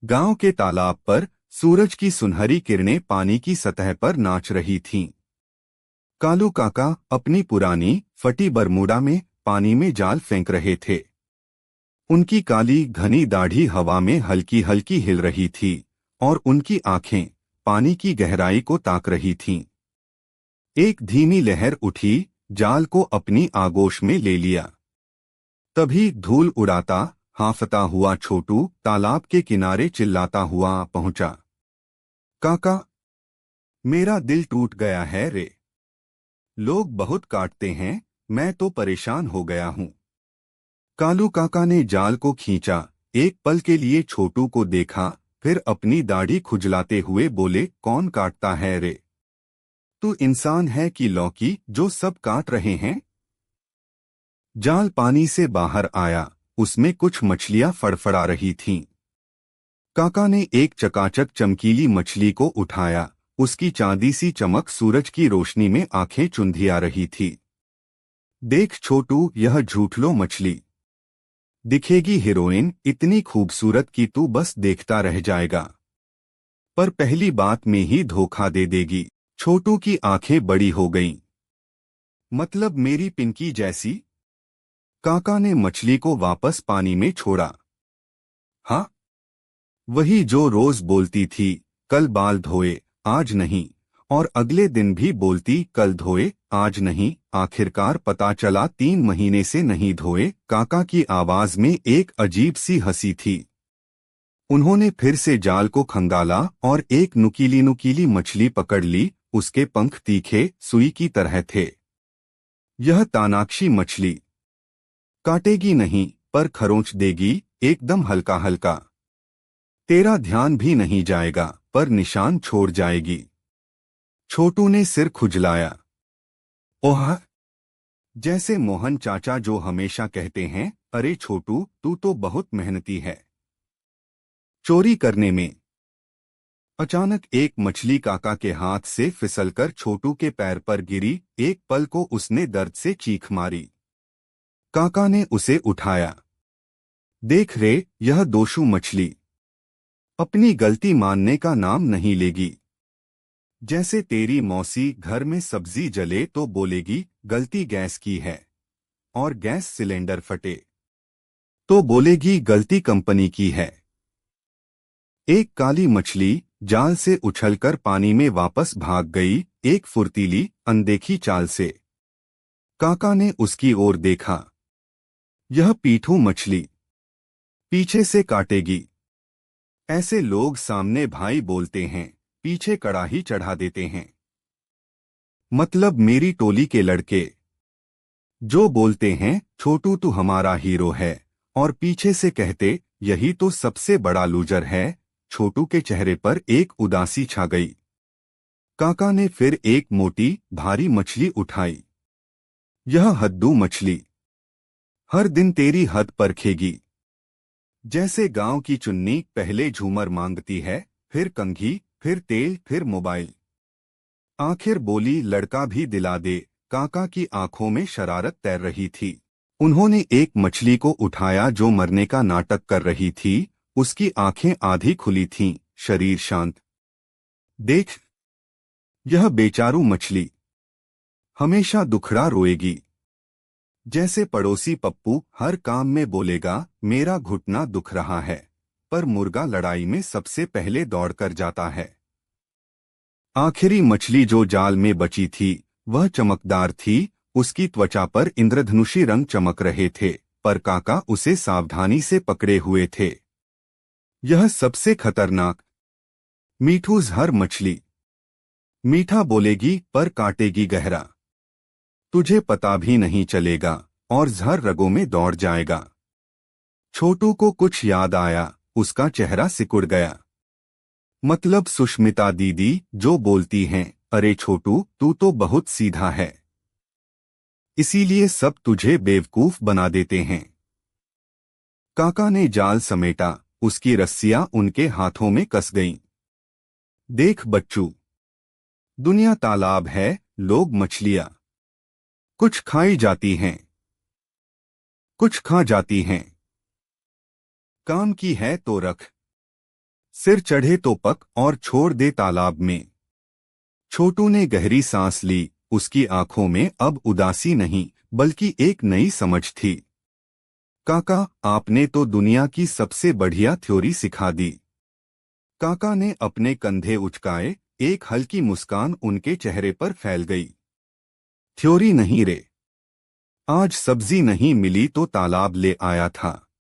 गांव के तालाब पर सूरज की सुनहरी किरणें पानी की सतह पर नाच रही थीं। कालू काका अपनी पुरानी फटी बरमूडा में पानी में जाल फेंक रहे थे। उनकी काली घनी दाढ़ी हवा में हल्की हल्की हिल रही थी और उनकी आंखें पानी की गहराई को ताक रही थीं। एक धीमी लहर उठी, जाल को अपनी आगोश में ले लिया। तभी धूल उड़ाता हांफता हुआ छोटू तालाब के किनारे चिल्लाता हुआ आ पहुंचा। काका, मेरा दिल टूट गया है रे। लोग बहुत काटते हैं, मैं तो परेशान हो गया हूं। कालू काका ने जाल को खींचा, एक पल के लिए छोटू को देखा, फिर अपनी दाढ़ी खुजलाते हुए बोले, कौन काटता है रे? तू इंसान है कि लौकी जो सब काट रहे हैं? जाल पानी से बाहर आया, उसमें कुछ मछलियां फड़फड़ा रही थीं। काका ने एक चकाचक चमकीली मछली को उठाया, उसकी चांदी सी चमक सूरज की रोशनी में आंखें चुंधिया रही थी। देख छोटू, यह झूठलो मछली दिखेगी हीरोइन, इतनी खूबसूरत कि तू बस देखता रह जाएगा, पर पहली बात में ही धोखा दे देगी। छोटू की आंखें बड़ी हो गईं। मतलब मेरी पिंकी जैसी? काका ने मछली को वापस पानी में छोड़ा। हाँ, वही जो रोज बोलती थी, कल बाल धोए आज नहीं, और अगले दिन भी बोलती कल धोए आज नहीं। आखिरकार पता चला 3 महीने से नहीं धोए। काका की आवाज में एक अजीब सी हंसी थी। उन्होंने फिर से जाल को खंगाला और एक नुकीली नुकीली मछली पकड़ ली। उसके पंख तीखे सुई की तरह थे। यह तानाक्षी मछली काटेगी नहीं, पर खरोंच देगी, एकदम हल्का हल्का। तेरा ध्यान भी नहीं जाएगा, पर निशान छोड़ जाएगी। छोटू ने सिर खुजलाया। ओह, जैसे मोहन चाचा जो हमेशा कहते हैं, अरे छोटू, तू तो बहुत मेहनती है चोरी करने में। अचानक एक मछली काका के हाथ से फिसलकर छोटू के पैर पर गिरी। एक पल को उसने दर्द से चीख मारी। काका ने उसे उठाया। देख रे, यह दोषू मछली अपनी गलती मानने का नाम नहीं लेगी। जैसे तेरी मौसी घर में सब्जी जले तो बोलेगी गलती गैस की है, और गैस सिलेंडर फटे तो बोलेगी गलती कंपनी की है। एक काली मछली जाल से उछलकर पानी में वापस भाग गई, एक फुर्तीली अनदेखी चाल से। काका ने उसकी ओर देखा। यह पीठू मछली पीछे से काटेगी। ऐसे लोग सामने भाई बोलते हैं, पीछे कड़ाही चढ़ा देते हैं। मतलब मेरी टोली के लड़के जो बोलते हैं, छोटू तू हमारा हीरो है, और पीछे से कहते, यही तो सबसे बड़ा लूजर है। छोटू के चेहरे पर एक उदासी छा गई। काका ने फिर एक मोटी भारी मछली उठाई। यह हद्दू मछली हर दिन तेरी हद परखेगी। जैसे गांव की चुन्नी पहले झूमर मांगती है, फिर कंघी, फिर तेल, फिर मोबाइल। आखिर बोली, लड़का भी दिला दे। काका की आंखों में शरारत तैर रही थी। उन्होंने एक मछली को उठाया जो मरने का नाटक कर रही थी। उसकी आंखें आधी खुली थीं, शरीर शांत। देख, यह बेचारू मछली हमेशा दुखड़ा रोएगी। जैसे पड़ोसी पप्पू हर काम में बोलेगा, मेरा घुटना दुख रहा है, पर मुर्गा लड़ाई में सबसे पहले दौड़कर जाता है। आखिरी मछली जो जाल में बची थी, वह चमकदार थी। उसकी त्वचा पर इंद्रधनुषी रंग चमक रहे थे, पर काका उसे सावधानी से पकड़े हुए थे। यह सबसे खतरनाक मीठूस हर मछली मीठा बोलेगी, पर काटेगी गहरा। तुझे पता भी नहीं चलेगा, और जहर रगों में दौड़ जाएगा। छोटू को कुछ याद आया, उसका चेहरा सिकुड़ गया। मतलब सुष्मिता दीदी जो बोलती हैं, अरे छोटू, तू तो बहुत सीधा है, इसीलिए सब तुझे बेवकूफ बना देते हैं। काका ने जाल समेटा, उसकी रस्सियां उनके हाथों में कस गईं। देख बच्चू, दुनिया तालाब है, लोग मछलियां। कुछ खाई जाती हैं, कुछ खा जाती हैं। काम की है तो रख। सिर चढ़े तो पक और छोड़ दे तालाब में। छोटू ने गहरी सांस ली। उसकी आंखों में अब उदासी नहीं बल्कि एक नई समझ थी। काका, आपने तो दुनिया की सबसे बढ़िया थ्योरी सिखा दी। काका ने अपने कंधे उचकाए। एक हल्की मुस्कान उनके चेहरे पर फैल गई। थ्योरी नहीं रे, आज सब्जी नहीं मिली तो तालाब ले आया था।